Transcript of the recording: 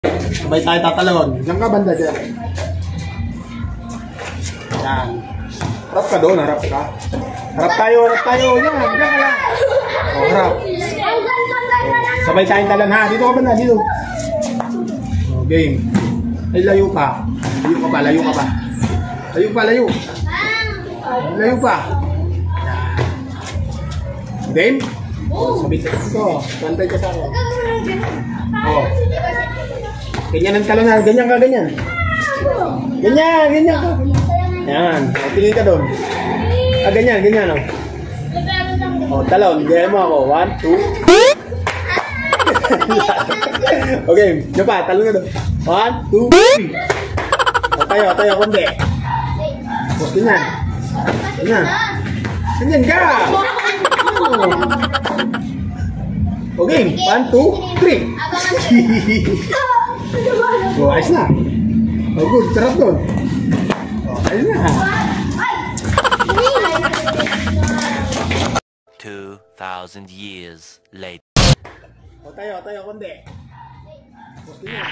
Sabay tayo tatalon. Diyan ka banda dyan. Yan. Harap ka doon, harap ka. Harap tayo. Yan, diyan ka lang. O, harap. Sabay tayong talon ha. Dito ka banda, dito. O, game. Ay, layo pa. Layo ka pa. Layo pa. Game? Sabay tayo. Ito, bantay ka sa akin. O. Ganyan ang talon na. Ganyan ka. Ganyan ka. Yan. O, tingin ka doon. Ganyan. O, talon. Ganyan mo ako. 1, 2. Okay. Diyan pa. Talon ka doon. 1, 2, 3. O, tayo. Kundi. O, ganyan. Ganyan ka. Okay. 1, 2, 3. Oh, ayos na. Oh, good. Sarap doon. Oh, ayos na. 2,000 years later. O, tayo, kundi. Gusto niya.